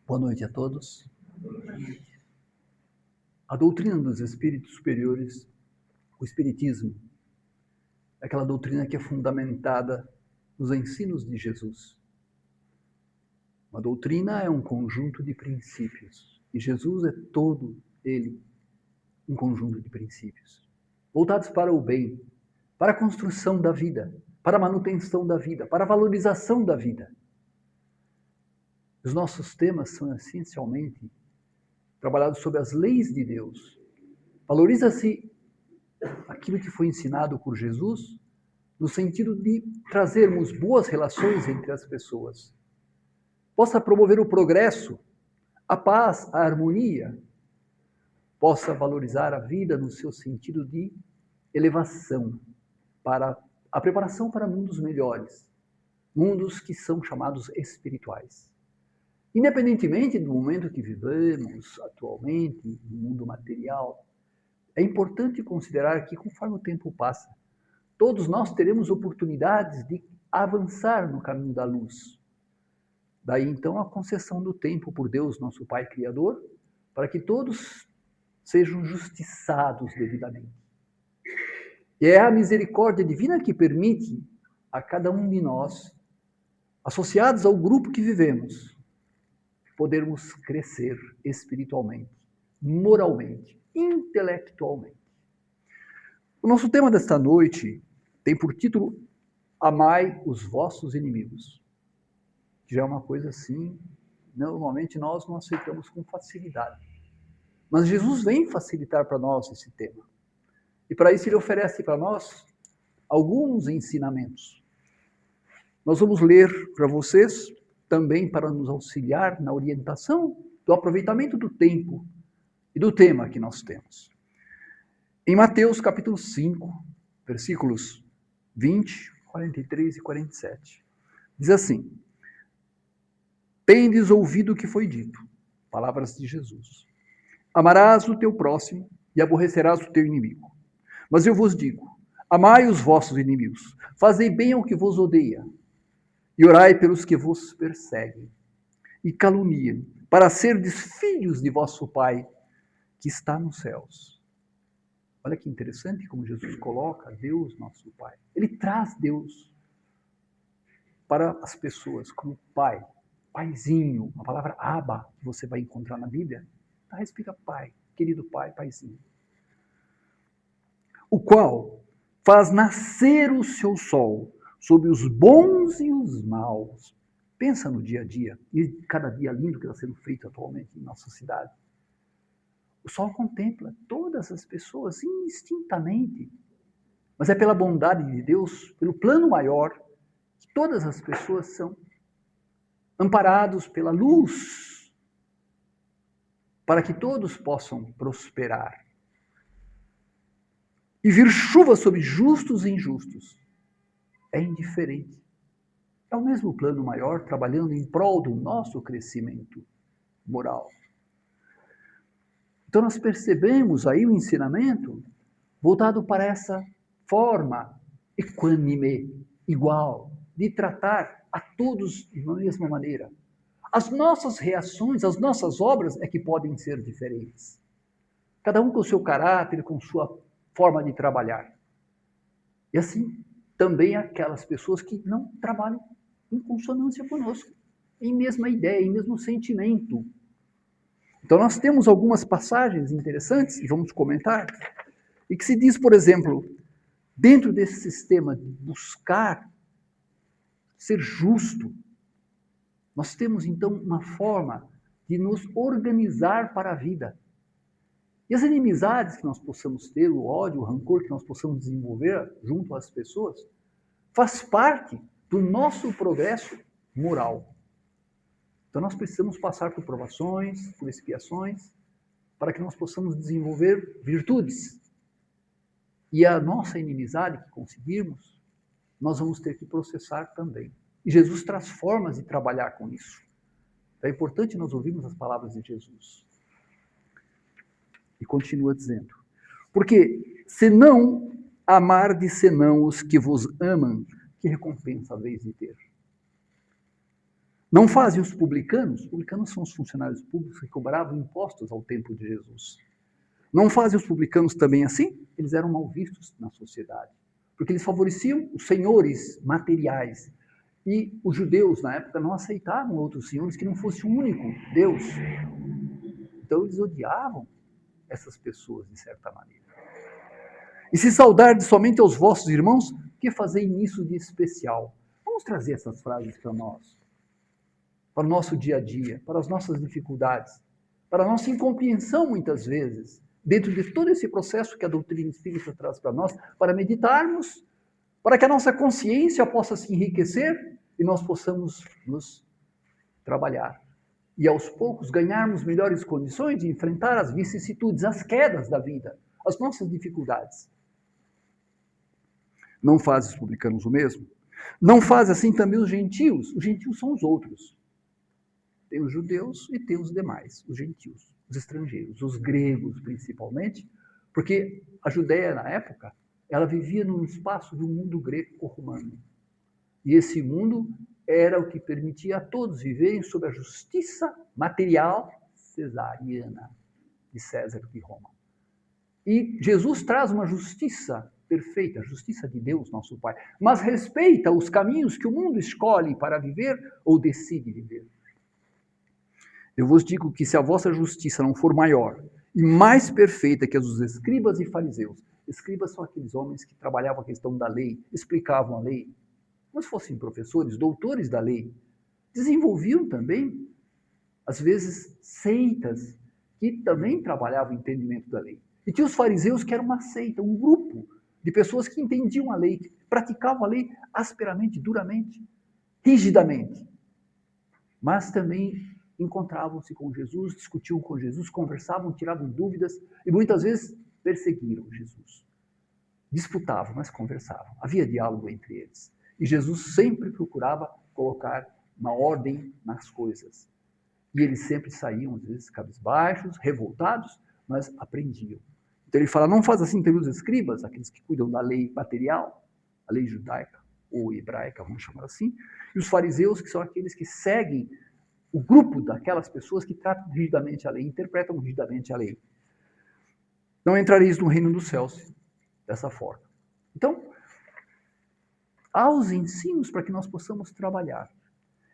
Boa noite a todos. A doutrina dos espíritos superiores, o espiritismo, é aquela doutrina que é fundamentada nos ensinos de Jesus. Uma doutrina é um conjunto de princípios, e Jesus é todo ele um conjunto de princípios, voltados para o bem, para a construção da vida, para a manutenção da vida, para a valorização da vida. Os nossos temas são essencialmente trabalhados sobre as leis de Deus. Valoriza-se aquilo que foi ensinado por Jesus, no sentido de trazermos boas relações entre as pessoas. Possa promover o progresso, a paz, a harmonia. Possa valorizar a vida no seu sentido de elevação, para a preparação para mundos melhores, mundos que são chamados espirituais. Independentemente do momento que vivemos atualmente, no mundo material, é importante considerar que, conforme o tempo passa, todos nós teremos oportunidades de avançar no caminho da luz. Daí, então, a concessão do tempo por Deus, nosso Pai Criador, para que todos sejam justiçados devidamente. E é a misericórdia divina que permite a cada um de nós, associados ao grupo que vivemos, podermos crescer espiritualmente, moralmente, intelectualmente. O nosso tema desta noite tem por título Amai os vossos inimigos. Que já é uma coisa assim, normalmente nós não aceitamos com facilidade. Mas Jesus vem facilitar para nós esse tema. E para isso ele oferece para nós alguns ensinamentos. Nós vamos ler para vocês, também para nos auxiliar na orientação do aproveitamento do tempo e do tema que nós temos. Em Mateus capítulo 5, versículos 20, 43 e 47. Diz assim: Tendes ouvido o que foi dito, palavras de Jesus. Amarás o teu próximo e aborrecerás o teu inimigo. Mas eu vos digo, amai os vossos inimigos, fazei bem ao que vos odeia, e orai pelos que vos perseguem e caluniam, para serdes filhos de vosso Pai, que está nos céus. Olha que interessante como Jesus coloca Deus, nosso Pai. Ele traz Deus para as pessoas como Pai, Paizinho. A palavra Abba, que você vai encontrar na Bíblia, respira Pai, querido Pai, Paizinho. O qual faz nascer o seu sol sobre os bons e os maus. Pensa no dia a dia, e cada dia lindo que está sendo feito atualmente em nossa cidade. O sol contempla todas as pessoas indistintamente, mas é pela bondade de Deus, pelo plano maior, que todas as pessoas são amparados pela luz, para que todos possam prosperar. E vir chuva sobre justos e injustos é indiferente. É o mesmo plano maior trabalhando em prol do nosso crescimento moral. Então nós percebemos aí o ensinamento voltado para essa forma equânime, igual, de tratar a todos da mesma maneira. As nossas reações, as nossas obras é que podem ser diferentes. Cada um com o seu caráter, com sua forma de trabalhar. E assim, também aquelas pessoas que não trabalham em consonância conosco, em mesma ideia, em mesmo sentimento. Então nós temos algumas passagens interessantes, e vamos comentar, e que se diz, por exemplo, dentro desse sistema de buscar ser justo, nós temos então uma forma de nos organizar para a vida. E as inimizades que nós possamos ter, o ódio, o rancor que nós possamos desenvolver junto às pessoas, faz parte do nosso progresso moral. Então nós precisamos passar por provações, por expiações, para que nós possamos desenvolver virtudes. E a nossa inimizade que conseguirmos, nós vamos ter que processar também. E Jesus traz formas de trabalhar com isso. É importante nós ouvirmos as palavras de Jesus. E continua dizendo, porque se não amardes senão os que vos amam, que recompensa haveis de ter? Não fazem os publicanos são os funcionários públicos que cobravam impostos ao templo de Jesus. Não fazem os publicanos também assim? Eles eram mal vistos na sociedade, porque eles favoreciam os senhores materiais. E os judeus, na época, não aceitavam outros senhores que não fosse o único Deus. Então, eles odiavam essas pessoas, de certa maneira. E se saudardes somente aos vossos irmãos, que fazei nisso de especial? Vamos trazer essas frases para nós, para o nosso dia a dia, para as nossas dificuldades, para a nossa incompreensão, muitas vezes, dentro de todo esse processo que a doutrina espírita traz para nós, para meditarmos, para que a nossa consciência possa se enriquecer e nós possamos nos trabalhar. E aos poucos ganharmos melhores condições de enfrentar as vicissitudes, as quedas da vida, as nossas dificuldades. Não fazem os publicanos o mesmo? Não fazem assim também os gentios? Os gentios são os outros. Tem os judeus e tem os demais, os gentios, os estrangeiros, os gregos principalmente, porque a Judéia, na época, ela vivia num espaço de um mundo greco-romano. E esse mundo era o que permitia a todos viverem sob a justiça material cesariana de César de Roma. E Jesus traz uma justiça perfeita, a justiça de Deus, nosso Pai, mas respeita os caminhos que o mundo escolhe para viver ou decide viver. Eu vos digo que se a vossa justiça não for maior e mais perfeita que a dos escribas e fariseus, escribas são aqueles homens que trabalhavam a questão da lei, explicavam a lei, como se fossem professores, doutores da lei, desenvolviam também, às vezes, seitas que também trabalhavam o entendimento da lei. E tinha os fariseus, que era uma seita, um grupo de pessoas que entendiam a lei, que praticavam a lei asperamente, duramente, rigidamente. Mas também encontravam-se com Jesus, discutiam com Jesus, conversavam, tiravam dúvidas e muitas vezes perseguiram Jesus. Disputavam, mas conversavam. Havia diálogo entre eles. E Jesus sempre procurava colocar uma ordem nas coisas. E eles sempre saíam, às vezes, cabisbaixos, revoltados, mas aprendiam. Então ele fala, não faz assim também os escribas, aqueles que cuidam da lei material, a lei judaica ou hebraica, vamos chamar assim, e os fariseus, que são aqueles que seguem o grupo daquelas pessoas que tratam rigidamente a lei, interpretam rigidamente a lei. Não entrareis no reino dos céus dessa forma. Então, há os ensinos para que nós possamos trabalhar.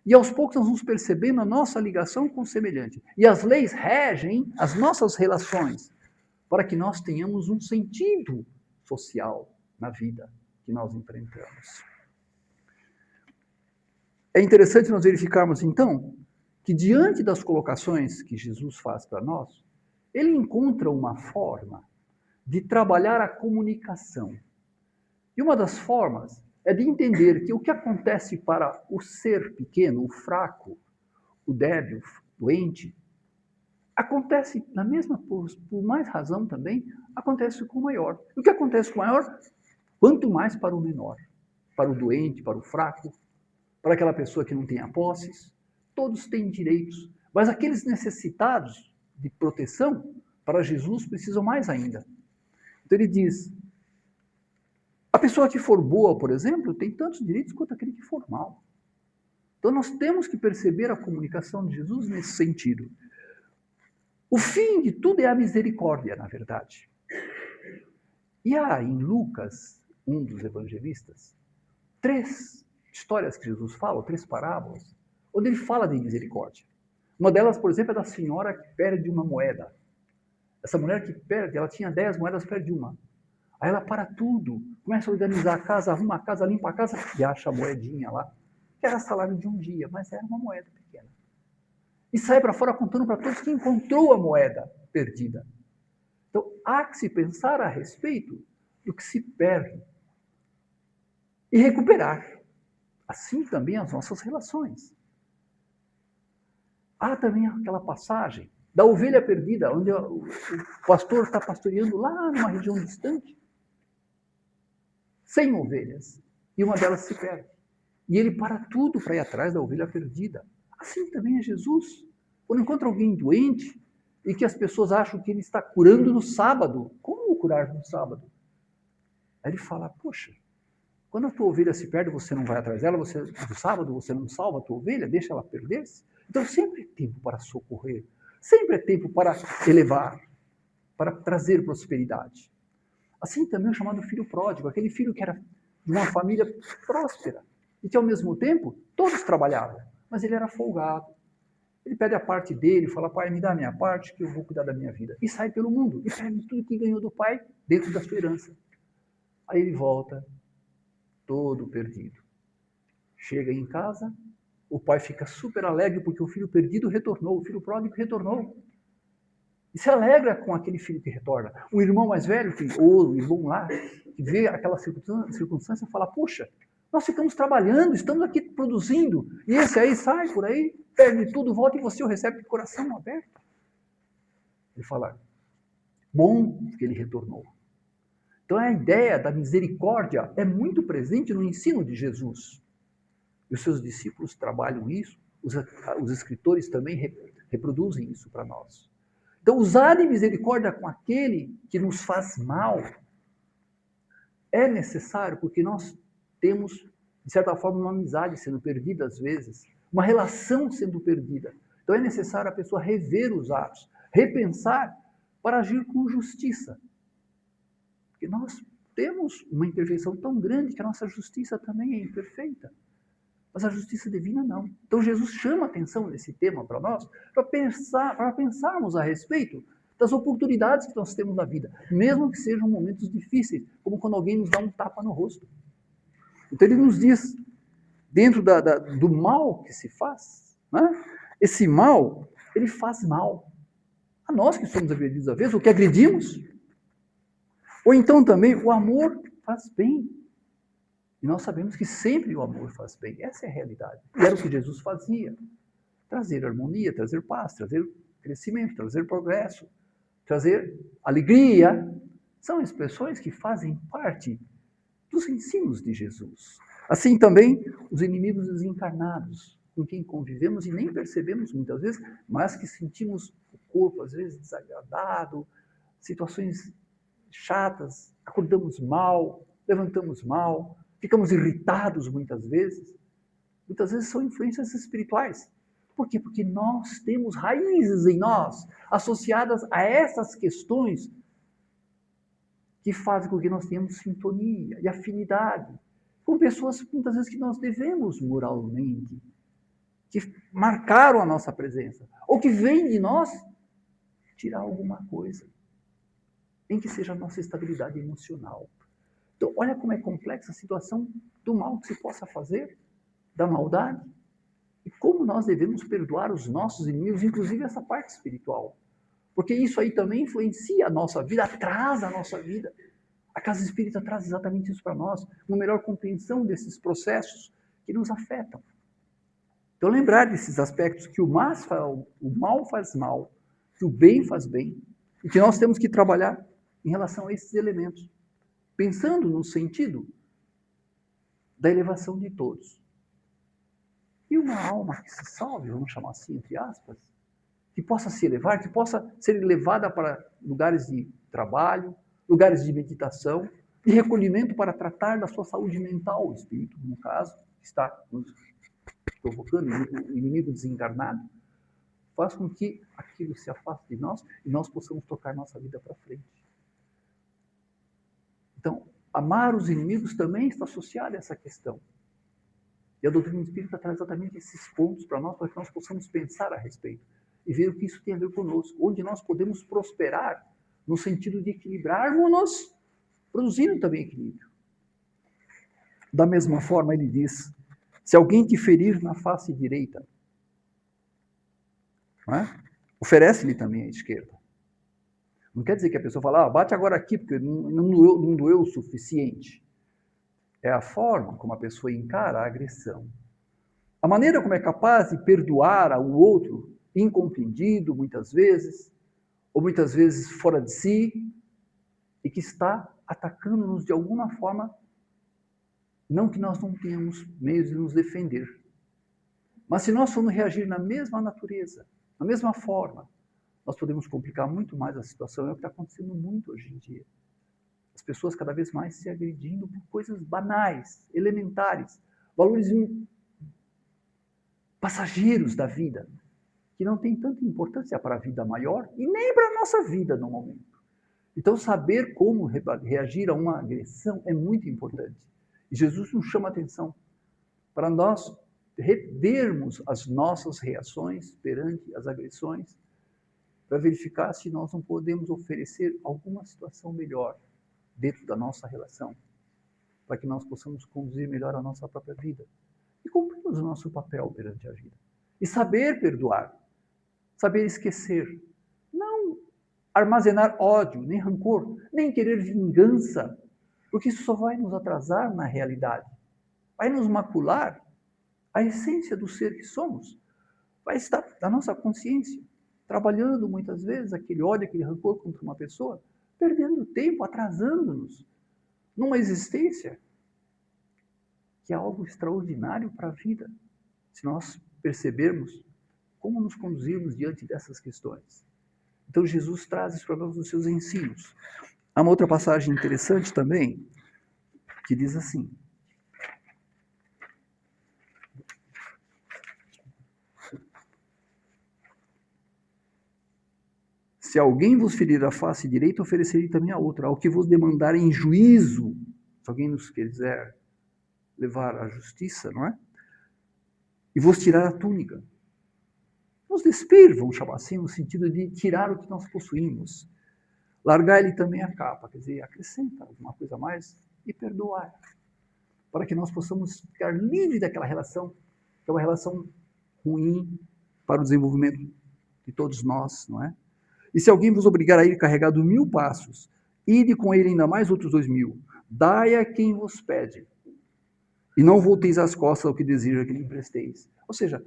E aos poucos nós vamos percebendo a nossa ligação com o semelhante. E as leis regem as nossas relações para que nós tenhamos um sentido social na vida que nós enfrentamos. É interessante nós verificarmos, então, que diante das colocações que Jesus faz para nós, ele encontra uma forma de trabalhar a comunicação. E uma das formas é de entender que o que acontece para o ser pequeno, o fraco, o débil, o doente, acontece na mesma, por mais razão também, acontece com o maior. E o que acontece com o maior? Quanto mais para o menor, para o doente, para o fraco, para aquela pessoa que não tenha posses, todos têm direitos. Mas aqueles necessitados de proteção, para Jesus, precisam mais ainda. Então ele diz, a pessoa que for boa, por exemplo, tem tantos direitos quanto aquele que for mal. Então nós temos que perceber a comunicação de Jesus nesse sentido. O fim de tudo é a misericórdia, na verdade. E há em Lucas, um dos evangelistas, 3 histórias que Jesus fala, 3 parábolas, onde ele fala de misericórdia. Uma delas, por exemplo, é da senhora que perde uma moeda. Essa mulher que perde, ela tinha 10 moedas, perde uma. Aí ela para tudo, começa a organizar a casa, arruma a casa, limpa a casa e acha a moedinha lá, que era salário de um dia, mas era uma moeda pequena. E sai para fora contando para todos que encontrou a moeda perdida. Então, há que se pensar a respeito do que se perde e recuperar. Assim também as nossas relações. Há também aquela passagem da ovelha perdida, onde o pastor está pastoreando lá numa região distante, 100 ovelhas, e uma delas se perde. E ele para tudo para ir atrás da ovelha perdida. Assim também é Jesus. Quando encontra alguém doente e que as pessoas acham que ele está curando no sábado, como curar no sábado? Aí ele fala, poxa, Quando a tua ovelha se perde, você não vai atrás dela, no sábado você não salva a tua ovelha, deixa ela perder-se. Então sempre é tempo para socorrer, sempre é tempo para elevar, para trazer prosperidade. Assim também o chamado filho pródigo, aquele filho que era de uma família próspera e que ao mesmo tempo todos trabalhavam, mas ele era folgado. Ele pede a parte dele, fala, pai, me dá a minha parte que eu vou cuidar da minha vida. E sai pelo mundo, e perde tudo que ganhou do pai dentro da sua herança. Aí ele volta, todo perdido. Chega em casa, o pai fica super alegre porque o filho perdido retornou, o filho pródigo retornou. E se alegra com aquele filho que retorna. O irmão mais velho, ou o irmão lá, que vê aquela circunstância, fala, puxa, nós ficamos trabalhando, estamos aqui produzindo, e esse aí sai por aí, perde tudo, volta e você o recebe de coração aberto. Ele fala, bom que ele retornou. Então a ideia da misericórdia é muito presente no ensino de Jesus. E os seus discípulos trabalham isso, os escritores também reproduzem isso para nós. Então, usar de misericórdia com aquele que nos faz mal é necessário, porque nós temos, de certa forma, uma amizade sendo perdida às vezes, uma relação sendo perdida. Então, é necessário a pessoa rever os atos, repensar para agir com justiça. Porque nós temos uma imperfeição tão grande que a nossa justiça também é imperfeita. Mas a justiça divina não. Então Jesus chama a atenção nesse tema para nós, para pensarmos a respeito das oportunidades que nós temos na vida, mesmo que sejam momentos difíceis, como quando alguém nos dá um tapa no rosto. Então ele nos diz, dentro do mal que se faz, né? Esse mal, ele faz mal a nós que somos agredidos às vezes, ou que agredimos. Ou então também o amor faz bem. E nós sabemos que sempre o amor faz bem. Essa é a realidade. E era o que Jesus fazia. Trazer harmonia, trazer paz, trazer crescimento, trazer progresso, trazer alegria. São expressões que fazem parte dos ensinos de Jesus. Assim também os inimigos desencarnados, com quem convivemos e nem percebemos muitas vezes, mas que sentimos o corpo às vezes desagradado, situações chatas, acordamos mal, levantamos mal, ficamos irritados muitas vezes. Muitas vezes são influências espirituais. Por quê? Porque nós temos raízes em nós associadas a essas questões que fazem com que nós tenhamos sintonia e afinidade com pessoas muitas vezes que nós devemos moralmente, que marcaram a nossa presença, ou que vêm de nós tirar alguma coisa, em que seja a nossa estabilidade emocional. Então, olha como é complexa a situação do mal que se possa fazer, da maldade, e como nós devemos perdoar os nossos inimigos, inclusive essa parte espiritual. Porque isso aí também influencia a nossa vida, atrasa a nossa vida. A casa espírita traz exatamente isso para nós, uma melhor compreensão desses processos que nos afetam. Então, lembrar desses aspectos que o mal faz mal, que o bem faz bem, e que nós temos que trabalhar em relação a esses elementos, pensando no sentido da elevação de todos. E uma alma que se salve, vamos chamar assim, entre aspas, que possa se elevar, que possa ser levada para lugares de trabalho, lugares de meditação, de recolhimento para tratar da sua saúde mental, o espírito, no caso, que está nos provocando, o inimigo desencarnado, faz com que aquilo se afaste de nós e nós possamos tocar nossa vida para frente. Então, amar os inimigos também está associado a essa questão. E a doutrina espírita traz exatamente esses pontos para nós, para que nós possamos pensar a respeito e ver o que isso tem a ver conosco, onde nós podemos prosperar no sentido de equilibrarmos-nos, produzindo também equilíbrio. Da mesma forma, ele diz, se alguém te ferir na face direita, oferece-lhe também a esquerda. Não quer dizer que a pessoa fala, bate agora aqui, porque não doeu o suficiente. É a forma como a pessoa encara a agressão. A maneira como é capaz de perdoar ao outro, incompreendido muitas vezes, ou muitas vezes fora de si, e que está atacando-nos de alguma forma, não que nós não tenhamos meios de nos defender. Mas se nós formos reagir na mesma natureza, na mesma forma, nós podemos complicar muito mais a situação. É o que está acontecendo muito hoje em dia. As pessoas cada vez mais se agredindo por coisas banais, elementares, valores passageiros da vida, que não têm tanta importância para a vida maior e nem para a nossa vida no momento. Então, saber como reagir a uma agressão é muito importante. E Jesus nos chama a atenção para nós revermos as nossas reações perante as agressões, para verificar se nós não podemos oferecer alguma situação melhor dentro da nossa relação, para que nós possamos conduzir melhor a nossa própria vida e cumprirmos o nosso papel perante a vida. E saber perdoar, saber esquecer, não armazenar ódio, nem rancor, nem querer vingança, porque isso só vai nos atrasar na realidade, vai nos macular a essência do ser que somos, vai estar na nossa consciência, trabalhando muitas vezes aquele ódio, aquele rancor contra uma pessoa, perdendo tempo, atrasando-nos numa existência que é algo extraordinário para a vida, se nós percebermos como nos conduzirmos diante dessas questões. Então, Jesus traz isso para nós nos seus ensinos. Há uma outra passagem interessante também, que diz assim: se alguém vos ferir a face direita, oferecerei também a outra. Ao que vos demandarem em juízo, se alguém nos quiser levar à justiça, não é? E vos tirar a túnica. Nos despir, vamos chamar assim, no sentido de tirar o que nós possuímos. Largar-lhe também a capa, quer dizer, acrescenta alguma coisa a mais e perdoar. Para que nós possamos ficar livres daquela relação, que é uma relação ruim para o desenvolvimento de todos nós, não é? E se alguém vos obrigar a ir carregado 1000 passos, ide com ele ainda mais outros 2000. Dai a quem vos pede. E não volteis as costas ao que deseja que lhe empresteis. Ou seja,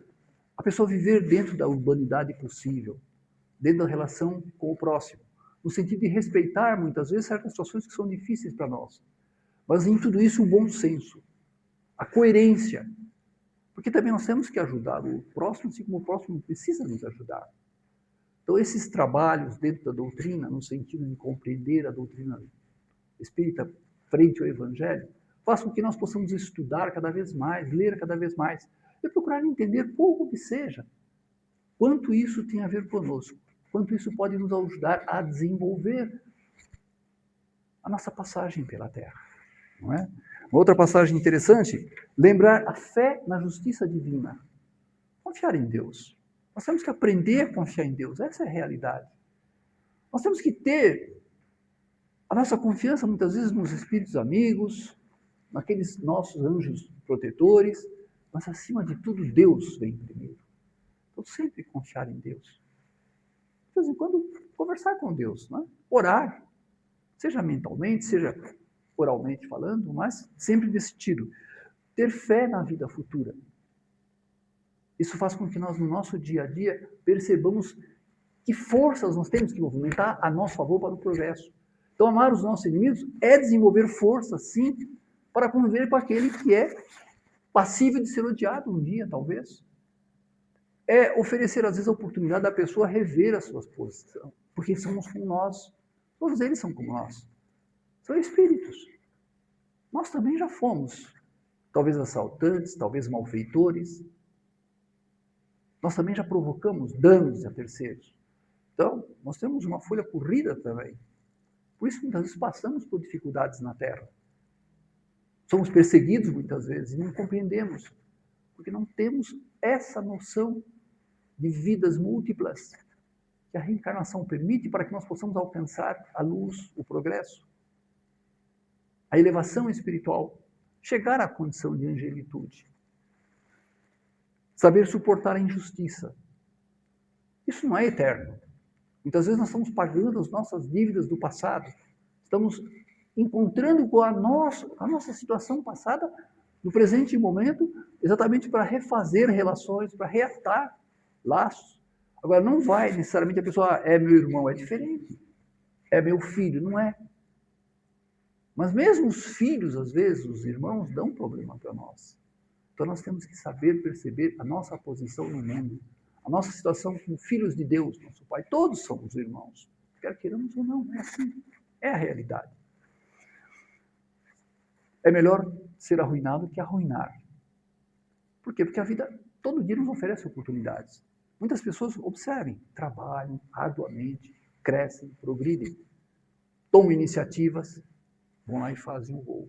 a pessoa viver dentro da urbanidade possível, dentro da relação com o próximo, no sentido de respeitar, muitas vezes, certas situações que são difíceis para nós. Mas em tudo isso, o bom senso, a coerência. Porque também nós temos que ajudar o próximo, assim como o próximo precisa nos ajudar. Então, esses trabalhos dentro da doutrina, no sentido de compreender a doutrina espírita frente ao Evangelho, façam com que nós possamos estudar cada vez mais, ler cada vez mais, e procurar entender, pouco que seja, quanto isso tem a ver conosco, quanto isso pode nos ajudar a desenvolver a nossa passagem pela Terra. Não é? Uma outra passagem interessante, lembrar a fé na justiça divina. Confiar em Deus. Nós temos que aprender a confiar em Deus, essa é a realidade. Nós temos que ter a nossa confiança, muitas vezes, nos espíritos amigos, naqueles nossos anjos protetores, mas, acima de tudo, Deus vem primeiro. Então, sempre confiar em Deus. De vez em quando, conversar com Deus, não é? Orar, seja mentalmente, seja oralmente falando, mas sempre nesse sentido. Ter fé na vida futura. Isso faz com que nós, no nosso dia a dia, percebamos que forças nós temos que movimentar a nosso favor para o progresso. Então, amar os nossos inimigos é desenvolver força, sim, para conviver com aquele que é passível de ser odiado um dia, talvez. É oferecer, às vezes, a oportunidade da pessoa rever a sua posição, porque somos como nós. Todos eles são como nós. São espíritos. Nós também já fomos, talvez assaltantes, talvez malfeitores. Nós também já provocamos danos a terceiros. Então, nós temos uma folha corrida também. Por isso, muitas vezes, passamos por dificuldades na Terra. Somos perseguidos, muitas vezes, e não compreendemos, porque não temos essa noção de vidas múltiplas que a reencarnação permite para que nós possamos alcançar a luz, o progresso, a elevação espiritual, chegar à condição de angelitude. Saber suportar a injustiça. Isso não é eterno. Muitas vezes nós estamos pagando as nossas dívidas do passado, estamos encontrando com a nossa situação passada, no presente momento, exatamente para refazer relações, para reatar laços. Agora, não vai necessariamente a pessoa, é meu irmão, é diferente, é meu filho, não é. Mas mesmo os filhos, às vezes, os irmãos, dão problema para nós. Então nós temos que saber perceber a nossa posição no mundo, a nossa situação como filhos de Deus, nosso Pai. Todos somos irmãos, quer queiramos ou não, é assim, é a realidade. É melhor ser arruinado que arruinar. Por quê? Porque a vida todo dia nos oferece oportunidades. Muitas pessoas, observem, trabalham arduamente, crescem, progridem, tomam iniciativas, vão lá e fazem o gol.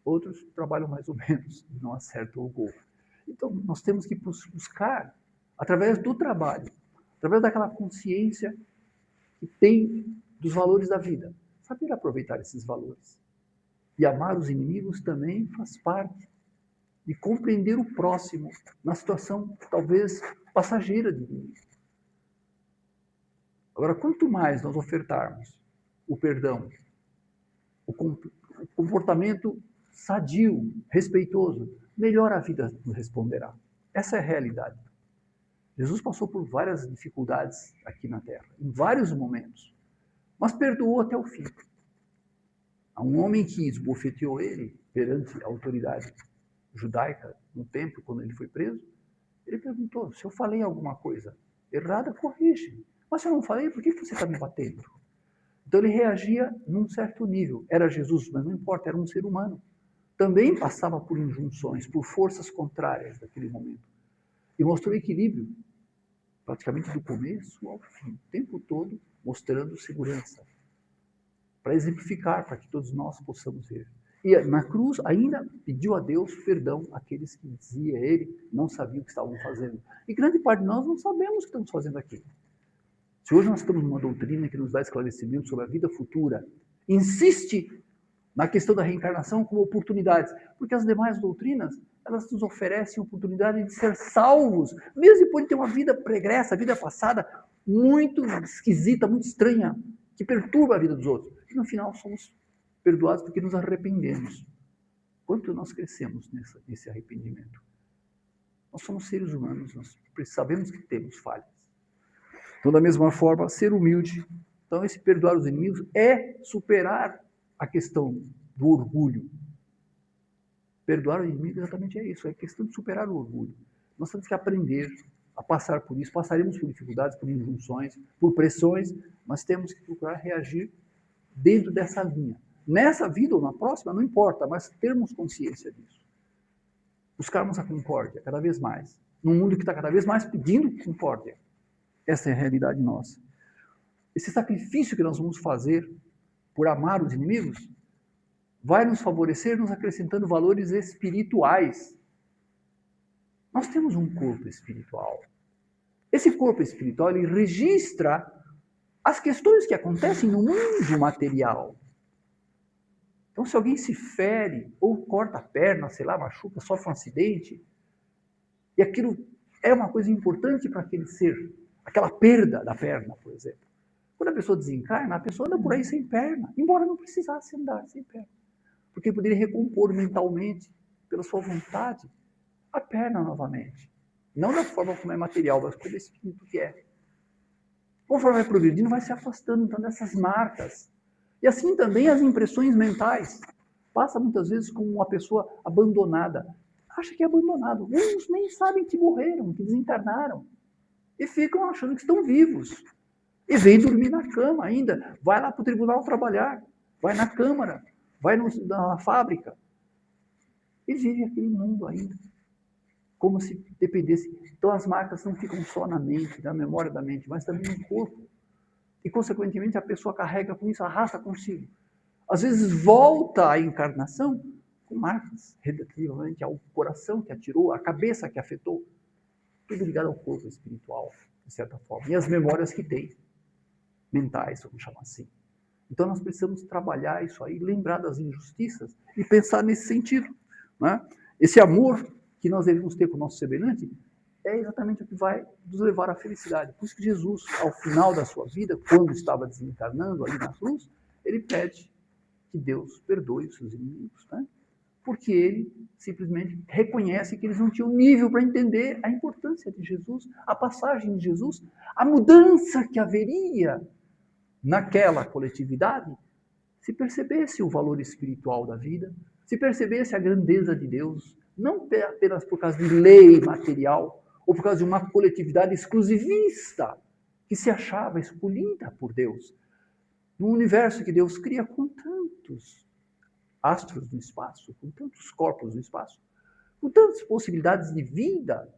Outros trabalham mais ou menos e não acertam o gol. Então, nós temos que buscar, através do trabalho, através daquela consciência que tem dos valores da vida, saber aproveitar esses valores. E amar os inimigos também faz parte de compreender o próximo na situação, talvez, passageira de inimigo. Agora, quanto mais nós ofertarmos o perdão, o comportamento sadio, respeitoso, melhor a vida nos responderá. Essa é a realidade. Jesus passou por várias dificuldades aqui na Terra, em vários momentos, mas perdoou até o fim. Há um homem que esbofeteou ele perante a autoridade judaica no templo, quando ele foi preso. Ele perguntou: se eu falei alguma coisa errada, corrige. Mas se eu não falei, por que você está me batendo? Então ele reagia num certo nível. Era Jesus, mas não importa, era um ser humano. Também passava por injunções, por forças contrárias naquele momento. E mostrou equilíbrio, praticamente do começo ao fim, o tempo todo mostrando segurança, para exemplificar, para que todos nós possamos ver. E na cruz ainda pediu a Deus perdão àqueles que, dizia ele, não sabiam o que estavam fazendo. E grande parte de nós não sabemos o que estamos fazendo aqui. Se hoje nós estamos numa doutrina que nos dá esclarecimento sobre a vida futura, insiste na questão da reencarnação como oportunidades, porque as demais doutrinas, elas nos oferecem a oportunidade de ser salvos, mesmo depois de ter uma vida pregressa, vida passada, muito esquisita, muito estranha, que perturba a vida dos outros. E no final somos perdoados porque nos arrependemos. Quanto nós crescemos nesse arrependimento? Nós somos seres humanos, nós sabemos que temos falhas. Então, da mesma forma, ser humilde. Então, esse perdoar os inimigos é superar a questão do orgulho. Perdoar o inimigo exatamente é isso, é questão de superar o orgulho. Nós temos que aprender a passar por isso, passaremos por dificuldades, por injunções, por pressões, mas temos que procurar reagir dentro dessa linha. Nessa vida ou na próxima, não importa, mas termos consciência disso. Buscarmos a concórdia cada vez mais, num mundo que está cada vez mais pedindo concórdia. Essa é a realidade nossa. Esse sacrifício que nós vamos fazer por amar os inimigos vai nos favorecer, nos acrescentando valores espirituais. Nós temos um corpo espiritual. Esse corpo espiritual, ele registra as questões que acontecem no mundo material. Então, se alguém se fere, ou corta a perna, sei lá, machuca, sofre um acidente, e aquilo é uma coisa importante para aquele ser, aquela perda da perna, por exemplo. Quando a pessoa desencarna, a pessoa anda por aí sem perna, embora não precisasse andar sem perna. Porque poderia recompor mentalmente, pela sua vontade, a perna novamente. Não da forma como é material, mas como espírito que é. Conforme vai progredindo, vai se afastando então dessas marcas. E assim também as impressões mentais. Passa muitas vezes como uma pessoa abandonada. Acha que é abandonado. Uns nem sabem que morreram, que desencarnaram. E ficam achando que estão vivos. E vem dormir na cama ainda. Vai lá para o tribunal trabalhar. Vai na Câmara. Vai na fábrica. E vive aquele mundo ainda. Como se dependesse. Então as marcas não ficam só na mente, na memória da mente, mas também no corpo. E, consequentemente, a pessoa carrega com isso, arrasta consigo. Às vezes volta à encarnação com marcas relativamente ao coração que atirou, à cabeça que afetou. Tudo ligado ao corpo espiritual, de certa forma. E as memórias que tem, mentais, vamos chamar assim. Então nós precisamos trabalhar isso aí, lembrar das injustiças e pensar nesse sentido. Né? Esse amor que nós devemos ter com o nosso semelhante é exatamente o que vai nos levar à felicidade. Por isso que Jesus, ao final da sua vida, quando estava desencarnando ali na cruz, ele pede que Deus perdoe os seus inimigos, né? Porque ele simplesmente reconhece que eles não tinham nível para entender a importância de Jesus, a passagem de Jesus, a mudança que haveria naquela coletividade, se percebesse o valor espiritual da vida, se percebesse a grandeza de Deus, não apenas por causa de lei material, ou por causa de uma coletividade exclusivista que se achava escolhida por Deus, num universo que Deus cria com tantos astros no espaço, com tantos corpos no espaço, com tantas possibilidades de vida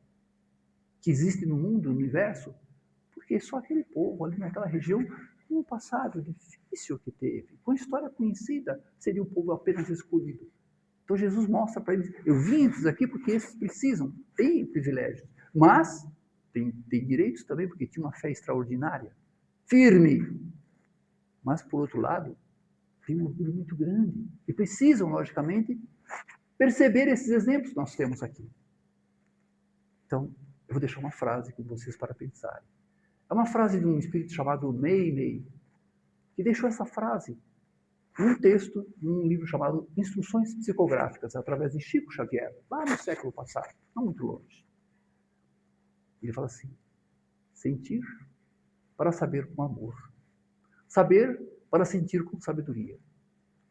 que existem no mundo, no universo, porque só aquele povo ali naquela região, com um passado difícil que teve, com história conhecida, seria o povo apenas escolhido. Então Jesus mostra para eles, eu vim esses aqui porque esses precisam, têm privilégios, mas tem direitos também, porque tinha uma fé extraordinária, firme. Mas, por outro lado, tem um orgulho muito grande e precisam, logicamente, perceber esses exemplos que nós temos aqui. Então, eu vou deixar uma frase com vocês para pensarem. É uma frase de um espírito chamado Meimei, que deixou essa frase num texto, num livro chamado Instruções Psicográficas, através de Chico Xavier, lá no século passado, não muito longe. Ele fala assim: sentir para saber com amor. Saber para sentir com sabedoria.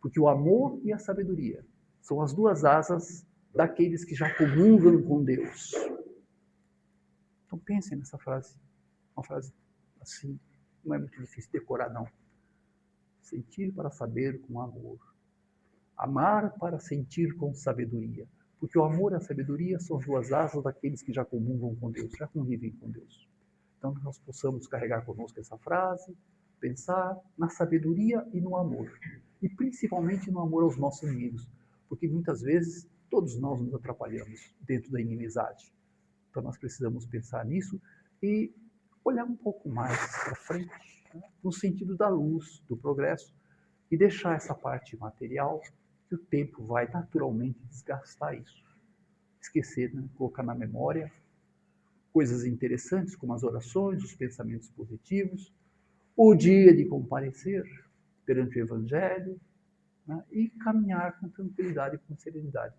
Porque o amor e a sabedoria são as duas asas daqueles que já comungam com Deus. Então pensem nessa frase. Uma frase assim, não é muito difícil decorar, não. Sentir para saber com amor. Amar para sentir com sabedoria. Porque o amor e a sabedoria são as duas asas daqueles que já comungam com Deus, já convivem com Deus. Então nós possamos carregar conosco essa frase, pensar na sabedoria e no amor. E principalmente no amor aos nossos inimigos. Porque muitas vezes todos nós nos atrapalhamos dentro da inimizade. Então nós precisamos pensar nisso e olhar um pouco mais para frente, né? No sentido da luz, do progresso, e deixar essa parte material, que o tempo vai naturalmente desgastar isso. Esquecer, né? Colocar na memória coisas interessantes, como as orações, os pensamentos positivos, o dia de comparecer perante o Evangelho, né? E caminhar com tranquilidade e com serenidade,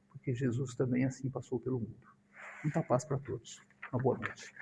porque Jesus também assim passou pelo mundo. Muita paz para todos. Uma boa noite.